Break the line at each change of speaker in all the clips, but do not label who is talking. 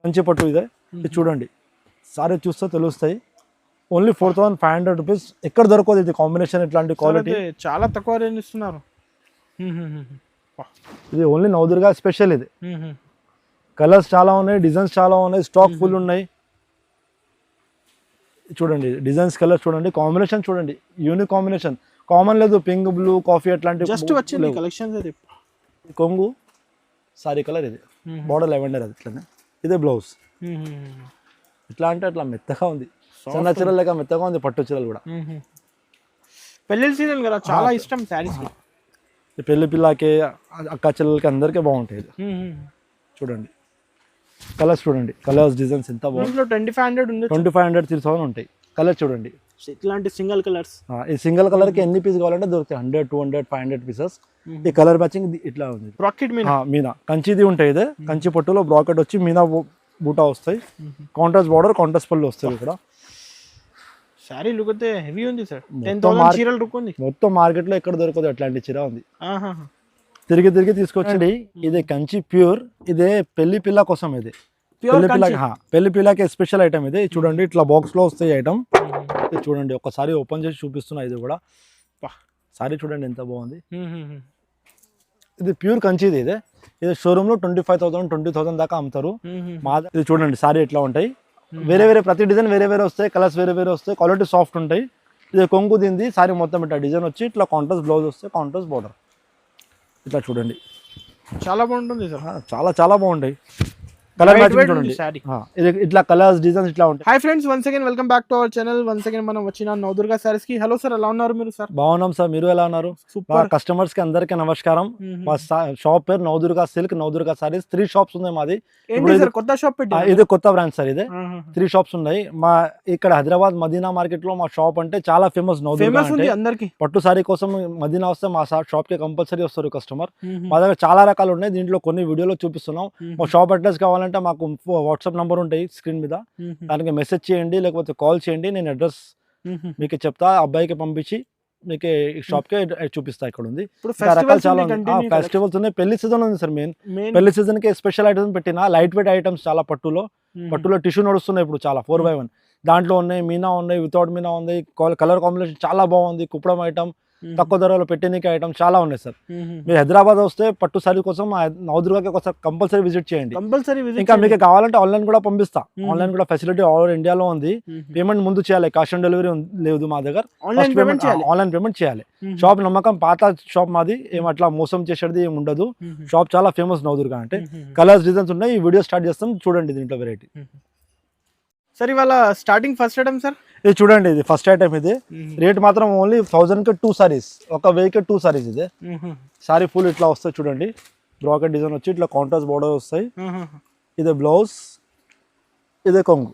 కంచి పట్టు ఇదే, ఇది చూడండి సారీ చూస్తే తెలుస్తాయి. Only 4500 rupees. ఎక్కడ దొరకదు ఇది కాంబినేషన్ ఇట్లాంటి క్వాలిటీ.
చాలా తక్కువ రేంజ్ ఇస్తున్నారు.
ఇది ఓన్లీ నవదుర్గా స్పెషల్. ఇది కలర్స్ చాలా ఉన్నాయి, డిజైన్స్ చాలా ఉన్నాయి, స్టాక్ ఫుల్ ఉన్నాయి. చూడండి డిజైన్స్, కలర్స్ చూడండి, కాంబినేషన్ చూడండి, యూనిక్ కాంబినేషన్. కామన్ లేదు, పింక్ బ్లూ కాఫీ అట్లాంటి
జస్ట్ వచ్చింది కలెక్షన్స్. అది
కొంగు సారీ కలర్, ఇది బార్డర్ లెవెండర్, అది ఇట్లానే. ఇదే బ్లౌజ్. ఇట్లా అంటే అట్లా మెత్తగా ఉంది, సన్న చీరలు లేక మెత్తగా ఉంది పట్టు చీరలు కూడా.
పెళ్ళిళ్ళ సీజన్ కదా, చాలా ఇష్టం శారీస్.
పెళ్లి పిల్లకి, అక్క చెల్లెలకి అందరికీ బాగుంటాయి. చూడండి కలర్స్, చూడండి కలర్స్, డిజైన్స్ ఎంత బాగుంది.
2500 ఉంది,
2500 3000 ఉంటాయి. కలర్ చూడండి,
ఇట్లాంటి సింగిల్ కలర్స్.
ఈ సింగిల్ కలర్ కి ఎన్ని పీస్ కావాలంటే దొరుకుతాయి. 100 200 500 పీసెస్. ఈ కలర్ మ్యాచింగ్ ఇట్లా ఉంది.
బ్రాకెట్
మీనా కంచిది ఉంటాయి. ఇదే కంచి పట్టులో బ్రాకెట్ వచ్చి మీనా బూటా వస్తాయి. కాంట్రాస్ట్ బార్డర్, కాంట్రాస్ట్ పళ్ళు వస్తాయి. ఇక్కడ
సారీ లుక్ అయితే హెవీ ఉంది సార్. 10,000 చీరల లుక్ ఉంది.
మొత్తం మార్కెట్ లో ఎక్కడ దొరకదు అట్లాంటి చీర ఉంది. తిరిగి తిరిగి తీసుకొచ్చండి. ఇది కంచి ప్యూర్. ఇదే పెళ్లి పిల్ల కోసం. ఇది పెళ్లి పిల్లకి స్పెషల్ ఐటమ్. ఇది చూడండి ఇట్లా బాక్స్ లో వస్తాయి ఐటమ్. ఇది చూడండి ఒకసారి ఓపెన్ చేసి చూపిస్తున్నా. ఇది కూడా సారీ చూడండి ఎంత బాగుంది. ఇది ప్యూర్ కంచిది. ఇది షోరూమ్ లో 25,000 20,000 దాకా అమ్ముతారు. ఇది చూడండి సారీ ఎట్లా ఉంటాయి. వేరే వేరే ప్రతి డిజైన్ వేరే వేరే వస్తాయి, కలర్స్ వేరే వేరే వస్తాయి, క్వాలిటీ సాఫ్ట్ ఉంటాయి. ఇది కొంగు దింది సారీ మొత్తం ఇట్లా డిజైన్ వచ్చి ఇట్లా కాంట్రాస్ట్ బ్లౌజ్ వస్తాయి, కాంట్రాస్ట్ బార్డర్. ఇట్లా చూడండి
చాలా బాగుంటుంది సార్.
చాలా చాలా బాగుంటాయి. కలర్ మ్యాచింగ్ చూడండి, ఇది ఇట్లా కలర్స్ డిజైన్స్ ఇట్లా ఉంటాయి.
Hi friends, once again welcome back to our channel. Once again మనం వచ్చిన నవదుర్గా సారీస్ కి. హలో సార్, ఎలా ఉన్నారు మీరు? సార్
బాగున్నాం సార్, మీరు ఎలా ఉన్నారు?
సూపర్.
కస్టమర్స్ కి అందరికీ నమస్కారం. మా షాప్ పేరు నవదుర్గా సిల్క్, నవదుర్గా సారీస్. 3 షాప్స్ ఉన్నాయి మాది.
కొత్త షాప్ పెట్టారు?
ఇది కొత్త బ్రాంచ్ సార్. ఇదే 3 షాప్స్ ఉన్నాయి మా ఇక్కడ హైదరాబాద్ మదీనా మార్కెట్ లో. మా షాప్ అంటే చాలా ఫేమస్. నవదుర్గా
అందరికి
పట్టు సారీ కోసం మదీనా వస్తే మా షాప్ కి కంపల్సరీ వస్తారు కస్టమర్. మా దగ్గర చాలా రకాలు ఉన్నాయి. దీంట్లో కొన్ని వీడియోలో చూపిస్తున్నాం. మా షాప్ అడ్రస్ కావాలంటే మాకు వాట్సాప్ నంబర్ ఉంటాయి స్క్రీన్ మీద, దానికి మెసేజ్ చేయండి లేకపోతే కాల్ చేయండి. నేను అడ్రస్ మీకు చెప్తా, అబ్బాయికి పంపించి మీకు షాప్ కి చూపిస్తా. ఇక్కడ ఉంది రకాలు చాలా ఉన్నాయి. ఫెస్టివల్స్ ఉన్నాయి, పెళ్లి సీజన్ ఉంది సార్. మెయిన్ పెళ్లి సీజన్ కి స్పెషల్ ఐటమ్స్ పెట్టిన. లైట్ వెయిట్ ఐటమ్స్ చాలా పట్టులో టిష్యూ నడుస్తున్నాయి ఇప్పుడు చాలా. 4x1 దాంట్లో ఉన్నాయి. మీనా ఉన్నాయి, వితౌట్ మీనా ఉంది. కలర్ కాంబినేషన్ చాలా బాగుంది. కుప్పడం ఐటమ్, తక్కువ ధరలో పెట్టేనికి ఐటమ్ చాలా ఉన్నాయి సార్. మీరు హైదరాబాద్ వస్తే పట్టు సారీ కోసం నవదుర్గాకి ఒకసారి కంపల్సరీ విజిట్ చేయండి. ఇంకా మీకు కావాలంటే ఆన్లైన్ కూడా పంపిస్తా. ఆన్లైన్ కూడా ఫెసిలిటీ ఆల్ ఓవర్ ఇండియాలో ఉంది. పేమెంట్ ముందు చేయాలి, క్యాష్ ఆన్ డెలివరీ లేదు మా దగ్గర. ఆన్లైన్ పేమెంట్ చేయాలి. షాప్ నమ్మకం, పాత షాప్ మాది. ఏం అట్లా మోసం చేసేది ఏమి ఉండదు. షాప్ చాలా ఫేమస్ నవదుర్గా అంటే. కలర్స్ డిజైన్స్ ఉన్నాయి. ఈ వీడియో స్టార్ట్ చేస్తాం, చూడండి దీంట్లో వెరైటీ.
సార్ ఇవాళ స్టార్టింగ్ ఫస్ట్ ఐటమ్ సార్.
ఇది చూడండి, ఇది ఫస్ట్ ఐటమ్. ఇది రేట్ మాత్రం ఓన్లీ 1000 కి 2 సారీస్. ఒక 1000 కి 2 సారీస్. ఇది సారీ ఫుల్ ఇట్లా వస్తాయి చూడండి. బ్రాకెట్ డిజైన్ వచ్చి ఇట్లా కాంట్రాస్ట్ బోర్డర్ వస్తాయి. ఇదే బ్లౌజ్, ఇదే కొంగు.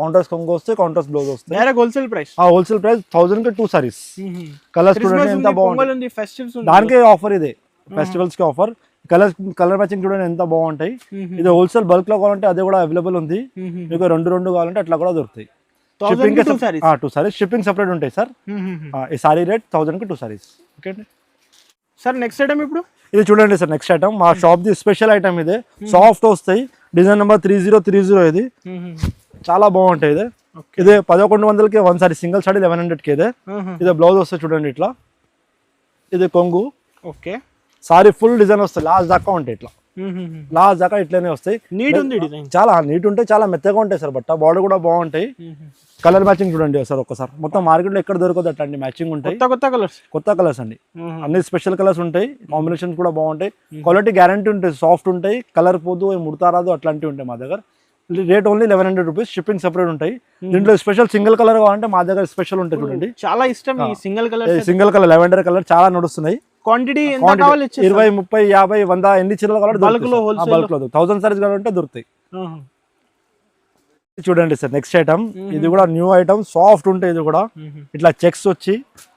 కాంట్రాస్ట్ కొంగు వస్తే కాంట్రాస్ట్ బ్లౌజ్ వస్తాయి.
హోల్సేల్ ప్రైస్
1000 కి 2 సారీస్. కలర్స్ చూడండి ఎంత బాగుంది. దానికి ఆఫర్ ఇదే, ఫెస్టివల్స్ కి ఆఫర్. కలర్ మ్యాచింగ్ చూడండి ఎంత బాగుంటాయి. ఇది హోల్సేల్ బల్క్ లో కావాలంటే అదే కూడా అవైలబుల్ ఉంది. మీకు 2 కావాలంటే అట్లా కూడా దొరుకుతాయి. 2 సారీస్ షిప్పింగ్ సెపరేట్ ఉంటాయి సార్. ఈ సారీ రేట్ 1000 కి 2 సారీస్. ఓకే అండి
సార్. నెక్స్ట్ ఐటమ్ ఇప్పుడు ఇది
చూడండి సార్. నెక్స్ట్ ఐటమ్ మా షాప్ ది స్పెషల్ ఐటమ్. ఇది సాఫ్ట్ వస్తాయి. Design number 3030. ఇది చాలా బాగుంటాయి. ఇది 1100కి 1 సారీ, సింగిల్ సారీ 1100కి. ఇదే బ్లౌజ్ వస్తాయి చూడండి ఇట్లా. ఇది కొంగు.
ఓకే.
సారీ ఫుల్ డిజైన్ వస్తాయి, లాస్ట్ దాకా ఉంటాయి. ఇట్లా లాస్ట్ దాకా ఇట్లనే వస్తాయి.
నీట్ ఉంది డిజైన్,
చాలా నీట్ ఉంటాయి, చాలా మెత్తగా ఉంటాయి సార్. బట్ట బార్డర్ కూడా బాగుంటాయి. కలర్ మ్యాచింగ్ చూడండి సార్ ఒకసారి. మొత్తం మార్కెట్ లో ఎక్కడ దొరకదు అట్లాంటి మ్యాచింగ్ ఉంటాయి. కొత్త కలర్స్ అండి. అన్ని స్పెషల్ కలర్స్ ఉంటాయి. కాంబినేషన్స్ కూడా బాగుంటాయి. క్వాలిటీ గ్యారంటీ ఉంటాయి, సాఫ్ట్ ఉంటాయి, కలర్ పోదు, ముడతారాదు అట్లాంటివి ఉంటాయి మా దగ్గర. Rate only 1100 rupees. Shipping separate ఉంటాయి. దీంట్లో స్పెషల్ సింగిల్ కలర్ కావాలంటే మా దగ్గర స్పెషల్ ఉంటాయి చూడండి.
చాలా ఇష్టం సింగిల్
కలర్ లెవెండర్ కలర్ చాలా నడుస్తున్నాయి.
క్వాంటిటీ 20,
30, 50, 100 ఎన్ని చీరలు కావాలంటే బల్క్ లో 1000 సారీస్ కావాలంటే దొరుకుతాయి. చూడండి సార్ నెక్స్ట్ ఐటమ్. ఇది కూడా న్యూ ఐటమ్, సాఫ్ట్ ఉంటాయి. ఇది కూడా ఇట్లా చెక్స్ వచ్చి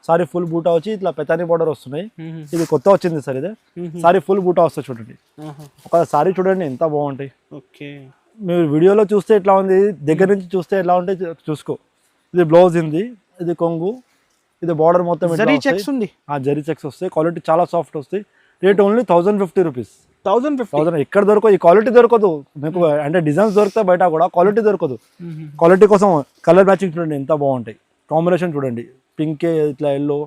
సారీ ఫుల్ బూటా వచ్చి ఇట్లా పెతాని బోర్డర్ వస్తున్నాయి. ఇది కొత్త వచ్చింది సార్. ఇది సారీ ఫుల్ బూటా వస్తుంది చూడండి. ఒక సారీ చూడండి ఎంత బాగుంటాయి. మీరు వీడియోలో చూస్తే ఎట్లా ఉంది, దగ్గర నుంచి చూస్తే ఎట్లా ఉంటాయి చూసుకో. ఇది బ్లౌజ్ ఉంది, ఇది కొంగు, ఇది బార్డర్ మొత్తం జరీ చెక్స్ వస్తాయి. క్వాలిటీ చాలా సాఫ్ట్ వస్తాయి. Rate only 1050 rupees.
1050.
1000 ఎక్కడ దొరకదు, ఈ క్వాలిటీ దొరకదు మీకు. అంటే డిజైన్స్ దొరుకుతాయి బయట కూడా, క్వాలిటీ దొరకదు. క్వాలిటీ కోసం కలర్ మ్యాచింగ్ చూడండి ఎంత బాగుంటాయి. కాంబినేషన్ చూడండి, పింక్ ఇట్లా ఎల్లో,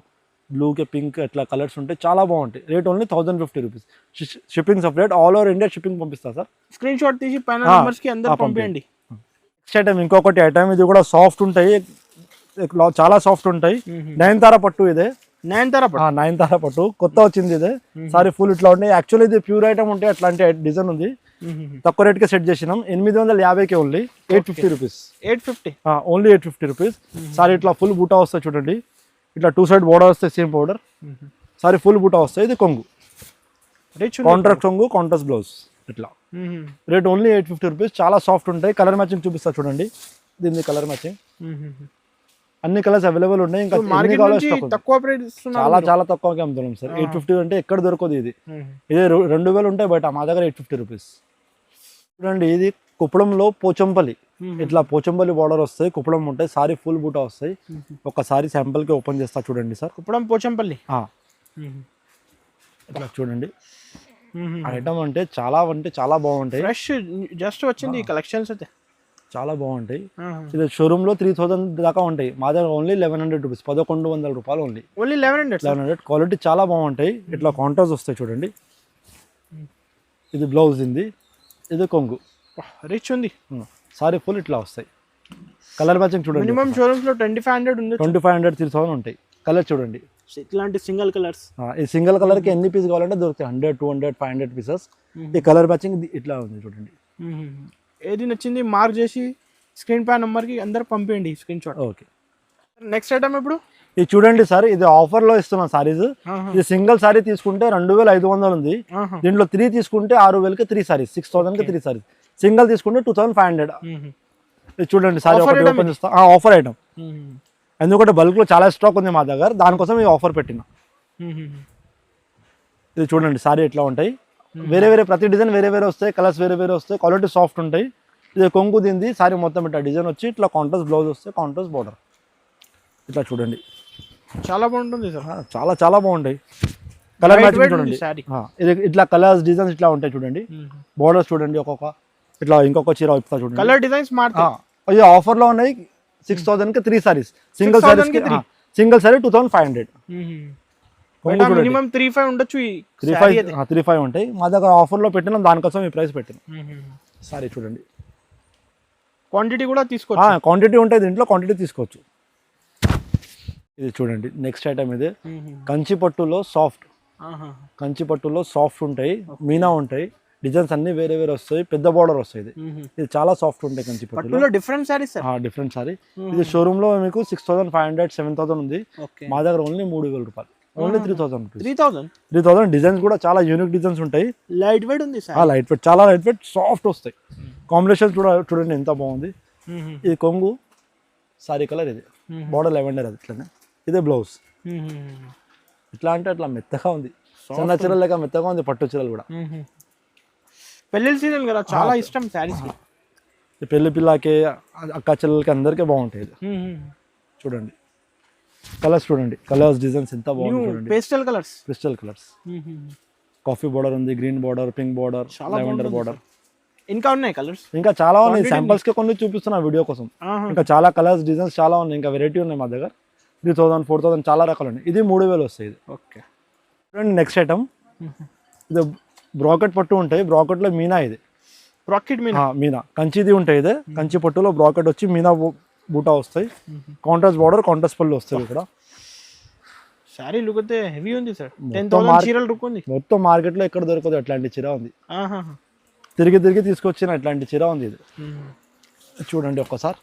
బ్లూకి పింక్ ఇట్లా కలర్స్ ఉంటాయి, చాలా బాగుంటాయి. Rate only 1050 rupees. Shipping separate, all over India shipping పంపిస్తా సార్.
స్క్రీన్ షాట్ తీసి పైన నెంబర్స్ కి అందరూ పంపించండి.
నెక్స్ట్ ఐటమ్ ఇంకొకటి ఐటమ్, ఇది కూడా సాఫ్ట్ ఉంటాయి, చాలా సాఫ్ట్ ఉంటాయి. నయనతార పట్టు ఇదే, నయనతార పట్టు కొత్త వచ్చింది ఇదే. సారీ ఫుల్ ఇట్లా ఉంటాయి. యాక్చువల్లీ ఇది ప్యూర్ ఐటమ్ ఉంటాయి, అట్లాంటి డిజైన్ ఉంది. తక్కువ రేట్కి సెట్ చేసినాం, 850కి only 850 rupees.
850
only 850 rupees. Sari ఇట్లా ఫుల్ బూటా వస్తాయి చూడండి, ఇట్లా 2 సైడ్ బోర్డర్ వస్తాయి, same border. Sari full buta వస్తాయి. ఇది కొంగు, కాంట్రాక్ట్ కొంగు, కాంట్రాస్ట్ బ్లౌజ్ ఇట్లా. Rate only 850 rupees. చాలా సాఫ్ట్ ఉంటాయి. కలర్ మ్యాచింగ్ చూపిస్తా చూడండి, దీన్ని కలర్ మ్యాచింగ్ అన్ని కలర్స్ అవైలబుల్ ఉన్నాయి. ఇంకా
తక్కువ ప్రైస్
చాలా తక్కువగా అమ్ముతున్నాం సార్. 850 అంటే ఎక్కడ దొరకదు ఇది. ఇది 2000 ఉంటాయి బయట, మా దగ్గర 850 రూపీస్. చూడండి ఇది కుప్పడంలో పోచంపల్లి, ఇట్లా పోచంపల్లి బార్డర్ వస్తాయి, కుప్పడం ఉంటాయి. సారీ ఫుల్ బూటా వస్తాయి. ఒకసారి శాంపుల్ కి ఓపెన్ చేస్తా చూడండి సార్.
కుప్పడం పోచంపల్లి
ఇట్లా చూడండి. ఐటమ్ అంటే చాలా బాగుంటాయి.
ఫ్రెష్ జస్ట్ వచ్చింది ఈ కలెక్షన్స్ అయితే
చాలా బాగుంటాయి. ఇది షోరూమ్ లో 3000 దాకా ఉంటాయి, మా దగ్గర ఓన్లీ 1100 రూపీస్, 1100 రూపాయలు ఓన్లీ. 1100. క్వాలిటీ చాలా బాగుంటాయి. ఇట్లా కాంట్రాస్ట్ వస్తాయి చూడండి. ఇది బ్లౌజ్, ఇది కొంగు,
రిచ్ ఉంది.
సారీ ఫుల్ ఇట్లా వస్తాయి. కలర్ మ్యాచింగ్ చూడండి,
మినిమం షోరూమ్స్ లో 2500 ఉంది,
2500 3000 ఉంటాయి. కలర్ చూడండి,
ఇట్లాంటి సింగిల్ కలర్స్.
ఈ సింగిల్ కలర్ కి ఎన్ని పీస్ కావాలంటే దొరుకుతాయి, 100 200 500 పీసెస్. ఈ కలర్ మ్యాచింగ్ ఇట్లా ఉంది చూడండి.
ఏది నచ్చింది మార్క్ చేసి స్క్రీన్ పై నెంబర్ కి అందరు పంపించండి screen shot.
Okay.
Next item ఇప్పుడు
ఇది చూడండి సార్, ఇది ఆఫర్ లో ఇస్తున్నాం సారీస్. ఇది సింగిల్ సారీ తీసుకుంటే 2500 ఉంది, దీంట్లో 3 తీసుకుంటే 6000కి 3 సారీస్, 6000కి 3 సారీస్. సింగిల్ తీసుకుంటే 2500. ఇది చూడండి సారీ ఒకటి ఓపెన్ చేస్తా. ఆఫర్ ఐటమ్, ఎందుకంటే బల్క్ లో చాలా స్టాక్ ఉంది మా దగ్గర, దానికోసం ఈ ఆఫర్ పెట్టిన. ఇది చూడండి సారీ ఎట్లా ఉంటాయి, వేరే ప్రతి డిజైన్ వేరే వస్తాయి, కలర్స్ వేరే వస్తాయి, క్వాలిటీ సాఫ్ట్ ఉంటాయి. ఇది కొంగు దింది, సారీ మొత్తం ఇట్లా డిజైన్ వచ్చి ఇట్లా కాంట్రాస్ట్ బ్లౌజ్ వస్తాయి, కాంట్రాస్ట్ బార్డర్. ఇట్లా చూడండి
చాలా బాగుంటుంది సార్,
చాలా బాగుంటాయి. కలర్ మ్యాచింగ్ చూడండి, ఇది ఇట్లా కలర్స్ డిజైన్స్ ఇట్లా ఉంటాయి చూడండి. బార్డర్స్ చూడండి, ఇట్లా ఇంకొక చీర ఇస్తా చూడండి.
కలర్ డిజైన్స్
ఇది ఆఫర్ లో ఉన్నాయి. 6000కి 3 సారీస్, సింగిల్ సారీ 2500.
మినిమం 35 ఉండొచ్చు,
35 ఉంటాయి. మా దగ్గర ఆఫర్ లో పెట్టినాం, దానికోసం ఈ ప్రైస్ పెట్టినాం. సారీ చూడండి,
క్వాంటిటీ కూడా తీసుకోవచ్చు,
క్వాంటిటీ ఉంటాయి దీంట్లో, క్వాంటిటీ తీసుకోవచ్చు. ఇది చూడండి నెక్స్ట్ ఐటమ్, ఇది కంచి పట్టులో సాఫ్ట్, ఉంటాయి, మీనా ఉంటాయి, డిజైన్స్ అన్ని వేరే వస్తాయి, పెద్ద బార్డర్ వస్తాయి. ఇది చాలా సాఫ్ట్ ఉంటాయి కంచి పట్టులో.
Different
sorry. ఇది షోరూమ్ లో మీకు 6500 7000 ఉంది, మా దగ్గర ఓన్లీ 3000 రూపాయలు, ఓన్లీ 3000. డిజైన్స్ కూడా చాలా యూనిక్ డిజైన్స్ ఉంటాయి.
లైట్ వెయిట్ ఉంది,
లైట్ వెయిట్, చాలా లైట్ వెయిట్, సాఫ్ట్ వస్తాయి. కాంబినేషన్ చూడండి ఎంత బాగుంది. ఇది కొంగు, సారీ కలర్, ఇది బార్డర్ లెవెండర్, అది ఇట్లానే. ఇదే బ్లౌజ్. ఇట్లా అంటే అట్లా మెత్తగా ఉంది, చిన్న చీరలు లేక మెత్తగా ఉంది, పట్టు చీరలు కూడా.
పెళ్లి సీజన్ కదా, చాలా ఇష్టం శారీస్.
పెళ్లి పిల్లకి, అక్క చెల్లెలకి అందరికీ బాగుంటాయి. చూడండి కలర్స్, కలర్స్ డిజైన్స్ ఎంత బాగుంది చూడండి.
పేస్టల్
కలర్స్, కాఫీ బార్డర్ ఉంది, green border, pink border, lavender border.
ఇంకా ఉన్నాయి కలర్స్,
ఇంకా చాలా ఉన్నాయి. శాంపుల్స్ కి కొన్ని చూపిస్తున్నా వీడియో కోసం. ఇంకా చాలా కలర్స్ డిజైన్స్ చాలా ఉన్నాయి, ఇంకా వెరైటీ ఉన్నాయి మా దగ్గర. 3000 4000 చాలా రకాలు ఉన్నాయి. ఇది 3000 వస్తాయి. ఇది
ఓకే.
చూడండి నెక్స్ట్ ఐటమ్, ఇది బ్రాకెట్ పట్టు ఉంటాయి, బ్రాకెట్ లో మీనా, ఇది మీనా కంచిది ఉంటాయి. ఇది కంచి పట్టులో బ్రాకెట్ వచ్చి మీనా బూటా వస్తాయి, కాంట్రాస్ట్ బార్డర్, కాంట్రాస్ట్ పళ్ళు వస్తాయి. ఇక్కడ
సారీ లుక్ అయితే హెవీ ఉంది సార్, 10000 చీరల లుక్ ఉంది.
మొత్తం మార్కెట్ లో ఎక్కడ దొరకదు అట్లాంటి చీర ఉంది. తిరిగి తీసుకొచ్చిన అట్లాంటి చీర ఉంది. ఇది చూడండి ఒక్కసారి,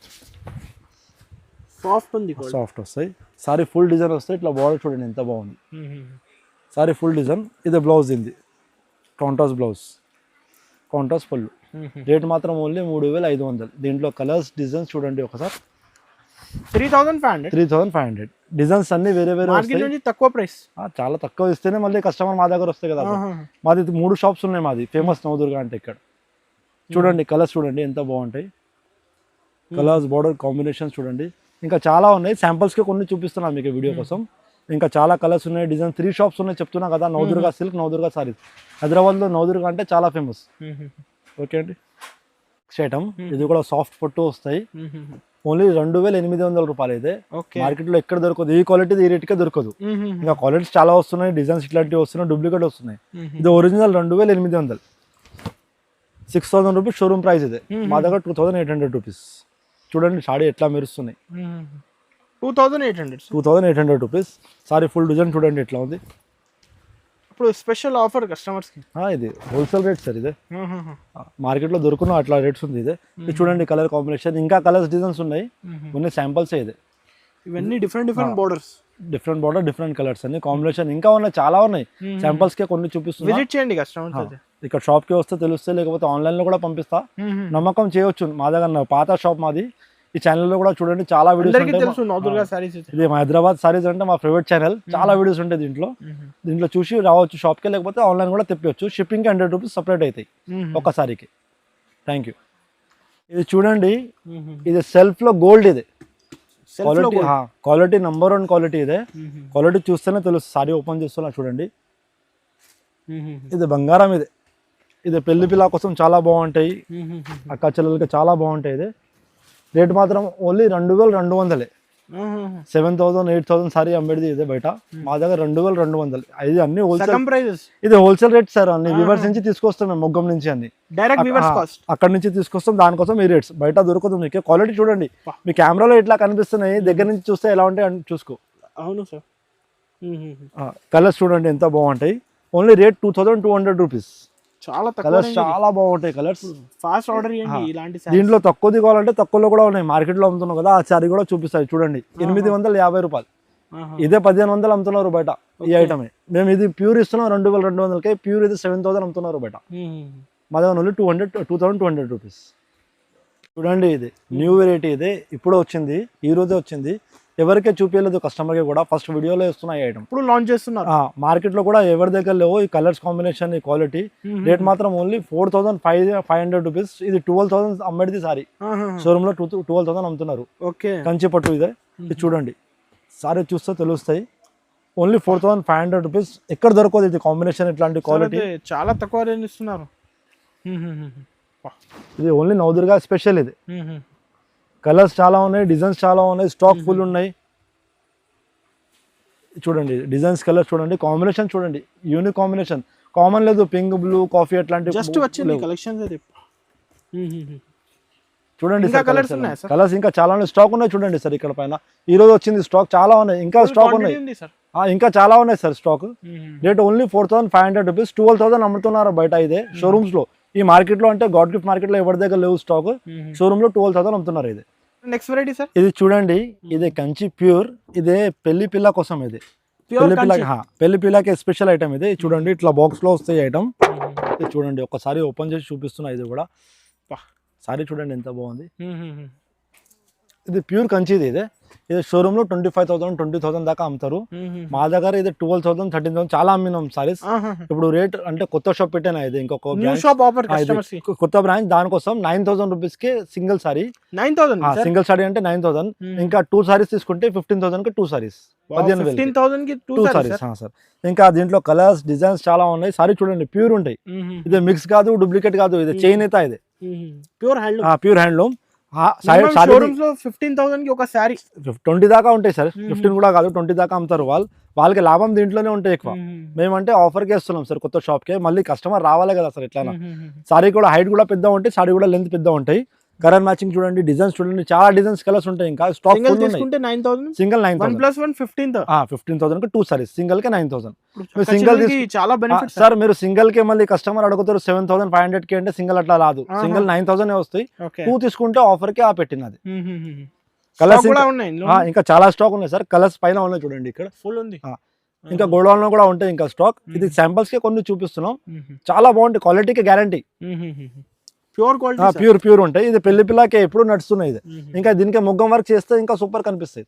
సాఫ్ట్ వస్తాయి. సారీ ఫుల్ డిజైన్ వస్తాయి, ఇట్లా బార్డర్ చూడండి ఎంత బాగుంది. Sorry full design. ఇది బ్లౌజ్, కాంట్రాస్ట్ బ్లౌజ్, కాంట్రాస్ట్ పళ్ళు. రేట్ మాత్రం ఓన్లీ 3500. దీంట్లో కలర్స్ డిజైన్స్ చూడండి ఒకసారి, 3500. డిజైన్స్ అన్ని వేరే
తక్కువ ప్రైస్,
చాలా తక్కువ ఇస్తేనే మళ్ళీ కస్టమర్ మా దగ్గర వస్తాయి కదా. మాది 3 షాప్స్ ఉన్నాయి, మాది ఫేమస్ నవదుర్గ అంటే. ఇక్కడ చూడండి కలర్స్ చూడండి ఎంత బాగుంటాయి, కలర్స్ బార్డర్ కాంబినేషన్స్ చూడండి. ఇంకా చాలా ఉన్నాయి, శాంపుల్స్ కి కొన్ని చూపిస్తున్నాను మీకు వీడియో కోసం. ఇంకా చాలా కలర్స్ ఉన్నాయి, డిజైన్ 3 షాప్స్ ఉన్నాయి చెప్తున్నా కదా. నవదుర్గ సిల్క్, నవదుర్గ సారీస్. హైదరాబాద్లో నవదుర్గ అంటే చాలా ఫేమస్. ఓకే అండి. ఐటమ్ ఇది కూడా సాఫ్ట్ పట్టు వస్తాయి. ఓన్లీ 2800 రూపాయలు అయితే. మార్కెట్లో ఎక్కడ దొరకదు ఈ క్వాలిటీ, ఈ రేట్కే దొరకదు. ఇంకా క్వాలిటీస్ చాలా వస్తున్నాయి, డిజైన్స్ ఇట్లాంటివి వస్తున్నాయి, డూప్లికేట్ వస్తున్నాయి. ఇది ఒరిజినల్ 2800, 6000 రూపీస్ షోరూమ్ ప్రైస్. ఇది మా దగ్గర 2800 రూపీస్. చూడండి సారీ ఎట్లా మెరుస్తున్నాయి. 2800 రూపీస్ సారీ. ఫుల్ డిజైన్ చూడండి ఎట్లా ఉంది.
ఇప్పుడు స్పెషల్ ఆఫర్ కస్టమర్స్ కి.
ఇది హోల్సేల్ రేట్ సార్. ఇదే మార్కెట్లో దొరుకున్న అట్లా రేట్స్ ఉంది. ఇది చూడండి కలర్ కాంబినేషన్, ఇంకా కలర్స్ డిజైన్స్ ఉన్నాయి. కొన్ని శాంపుల్స్ ఇది.
ఇవన్నీ different borders,
different border, different colours అన్ని కాంబినేషన్ ఇంకా ఉన్నాయి, చాలా ఉన్నాయి. శాంపుల్స్ కే కొన్ని చూపిస్తున్నా.
విజిట్ చేయండి కస్టమర్స్. ఇక్కడ
షాప్ కి వస్తే తెలుస్తే, లేకపోతే ఆన్లైన్ లో కూడా పంపిస్తా. నమ్మకం చేయొచ్చు. మా దగ్గర పాత షాప్ మాది. ఈ ఛానల్లో కూడా చూడండి చాలా వీడియోస్ ఉంటాయి. ఇది మా హైదరాబాద్ సారీస్ అంటే మా ఫేవరెట్ ఛానల్. చాలా వీడియోస్ ఉంటాయి దీంట్లో చూసి రావచ్చు షాప్కి, లేకపోతే ఆన్లైన్ కూడా తెప్పవచ్చు. షిప్పింగ్కి 100 రూపీస్ సపరేట్ అవుతాయి ఒక సారీకి. Thank you. ఇది చూడండి, ఇది సెల్ఫ్ లో గోల్డ్. ఇది క్వాలిటీ నంబర్ 1 క్వాలిటీ. ఇదే క్వాలిటీ చూస్తేనే తెలుసు. సారీ ఓపెన్ చేస్తున్నా చూడండి. ఇది బంగారం. ఇది పెళ్లి పిల్ల కోసం చాలా బాగుంటాయి, అక్క చెల్లెలకి చాలా బాగుంటాయి. ఇది రేట్ మాత్రం ఓన్లీ 2200. 7000, 8000 సారీ అమ్మేది ఇదే బయట. మా దగ్గర 2200. ఇది అన్ని హోల్సేల్ ప్రైజెస్. ఇది హోల్సేల్ రేట్ సార్. అన్ని వివర్స్ నుంచి తీసుకొస్తాం మేము, మొగ్గం నుంచి అన్ని
డైరెక్ట్ వివర్స్ కాస్ట్
అక్కడ నుంచి తీసుకొస్తాం. దానికోసం ఈ రేట్స్ బయట దొరకదు మీకు. క్వాలిటీ చూడండి, మీ కెమెరాలో ఇట్లా కనిపిస్తున్నాయి, దగ్గర నుంచి చూస్తే ఎలా ఉంటాయి అని చూసుకో.
అవును సార్.
కలర్స్ చూడండి ఎంత బాగుంటాయి. Only rate 2200 rupees.
చాలా
కలర్స్ చాలా బాగుంటాయి. కలర్స్
ఫాస్ట్ ఆర్డర్ చేయండి. ఇలాంటి
దీంట్లో తక్కువది కావాలంటే తక్కువలో కూడా ఉన్నాయి. మార్కెట్లో అమ్ముతున్నాం కదా, ఆ సారీ కూడా చూపిస్తాయి చూడండి. 850 రూపాయలు. ఇదే 1500 అమ్ముతున్నారు బయట ఈ ఐటమే. మేము ఇది ప్యూర్ ఇస్తున్నాం 2200కే. ప్యూర్ ఇది 7000 అమ్ముతున్నారు బయట. మా దగ్గర ఓన్లీ 2200 రూపీస్. చూడండి ఇది న్యూ వెరైటీ. ఇది ఇప్పుడు వచ్చింది, ఈ రోజే వచ్చింది. ఎవరికే చూపించలేదు కస్టమర్కి కూడా. ఫస్ట్ వీడియోలో ఇస్తున్నాయి ఐటమ్.
ఇప్పుడు లాంచ్ చేస్తున్నారు.
మార్కెట్లో కూడా ఎవరి దగ్గర లేవు ఈ కలర్స్ కాంబినేషన్, ఈ క్వాలిటీ. రేట్ మాత్రం ఓన్లీ 4500 రూపీస్. ఇది 12000 అమ్మేది సారీ. షోరూమ్ లో 12000 అమ్ముతున్నారు. కంచి పట్టు. ఇదే ఇది చూడండి, సారీ చూస్తే తెలుస్తాయి. Only 4500 rupees. ఎక్కడ దొరకదు ఇది కాంబినేషన్, ఇట్లాంటి క్వాలిటీ.
చాలా తక్కువ రేంజ్ ఇస్తున్నారు.
ఇది ఓన్లీ నవదుర్గ స్పెషల్. ఇది కలర్స్ చాలా ఉన్నాయి, డిజైన్స్ చాలా ఉన్నాయి, స్టాక్ ఫుల్ ఉన్నాయి. చూడండి డిజైన్స్, కలర్స్ చూడండి, కాంబినేషన్ చూడండి, యూనిక్ కాంబినేషన్. కామన్ లేదు, పింక్, బ్లూ, కాఫీ అట్లాంటి
జస్ట్ వచ్చింది కలెక్షన్స్.
చూడండి కలర్స్ ఇంకా చాలా ఉన్నాయి, స్టాక్ ఉన్నాయి. చూడండి సార్ ఇక్కడ పైన ఈ రోజు వచ్చింది స్టాక్ చాలా ఉన్నాయి, ఇంకా స్టాక్ ఉన్నాయి, ఇంకా చాలా ఉన్నాయి sir stock. Rate only 4500 rupees. 12000 అమ్ముతున్నారు బయట ఇదే షోరూమ్స్ లో. ఈ మార్కెట్ లో అంటే గాడ్ గిఫ్ట్ మార్కెట్ లో ఎవరి దగ్గర లేవు స్టాక్. షోరూమ్ లో 12000 అమ్ముతున్నారు. ఇది
నెక్స్ట్ వెరైటీ సార్. ఇది
చూడండి, ఇది కంచి ప్యూర్. ఇదే పెళ్లి పిల్ల కోసం. ఇది పెళ్లి పిల్లకి స్పెషల్ ఐటమ్. ఇది చూడండి, ఇట్లా బాక్స్ లో వస్తాయి ఐటమ్. ఇది చూడండి, ఒకసారి ఓపెన్ చేసి చూపిస్తున్నా. ఇది కూడా సారీ చూడండి ఎంత బాగుంది. ఇది ప్యూర్ కంచిది. ఇది షోరూమ్ లో 25,000, 20,000 దాకా అమ్ముతారు. మా దగ్గర ఇది 12,000, 13,000 చాలా అమ్మినాం సారీస్. ఇప్పుడు రేట్ అంటే కొత్త షాప్ పెట్టాను. ఇది ఇంకొక కొత్త బ్రాంచ్. దానికోసం 9,000 రూపీస్ కి సింగిల్ సారీ.
9,000
సింగిల్ సారీ అంటే 9,000. ఇంకా 2 సారీస్ తీసుకుంటే 15,000 కి 2 సారీస్.
15,000 కి 2 సారీస్
సార్. ఇంకా దీంట్లో కలర్స్, డిజైన్స్ చాలా ఉన్నాయి. సారీ చూడండి ప్యూర్ ఉంటాయి. ఇది మిక్స్ కాదు, డూప్లికేట్ కాదు. ఇది చైన్ అయితే ఇది ప్యూర్ హ్యాండ్లూమ్.
15,000 కి ఒక సారీ
20 దాకా ఉంటాయి సార్. 15 కూడా కాదు, 20 దాకా అమ్ముతారు. వాళ్ళకి లాభం దీంట్లోనే ఉంటాయి ఎక్కువ. మేమంటే ఆఫర్కి ఇస్తున్నాం సార్ కొత్త షాప్కి. మళ్ళీ కస్టమర్ రావాలి కదా సార్. ఎట్లా సారీ కూడా హైట్ కూడా పెద్ద ఉంటాయి, సారీ కూడా లెంత్ పెద్ద ఉంటాయి. కలర్ మ్యాచింగ్ చూడండి, డిజైన్స్ చూడండి, చాలా డిజైన్స్ కలర్స్ ఉంటాయి. ఇంకా స్టాక్
తీసుకుంటే 9,000,
సింగిల్ 9,000
1+1 15,000
కి 2 సారీస్. సింగిల్ కి 9,000.
సింగిల్ చాలా బెనిఫిట్
సార్. మీరు సింగిల్ కి మళ్ళీ కస్టమర్ అడుగుతారు 7,500 కి అంటే సింగిల్ అట్లా రాదు. సింగిల్ 9,000 వస్తాయి. 2 తీసుకుంటే ఆఫర్ కి పెట్టినది. కలర్స్ ఇంకా చాలా స్టాక్ ఉన్నాయి సార్. కలర్స్ పైన ఉన్నాయి చూడండి, ఇక్కడ
ఫుల్ ఉంది.
ఇంకా గోడౌన్ లో కూడా ఉంటాయి ఇంకా స్టాక్. ఇది శాంపుల్స్ కి కొన్ని చూపిస్తున్నాం. చాలా బాగుంటాయి, క్వాలిటీకి గ్యారంటీ.
ప్యూర్ క్వాలిటీ,
ప్యూర్ ఉంటాయి. ఇది పెళ్లి పిల్లకి ఎప్పుడు నడుస్తున్నాయి. ఇది ఇంకా దీనికి మొగ్గం వర్క్ చేస్తే ఇంకా సూపర్ కనిపిస్తుంది.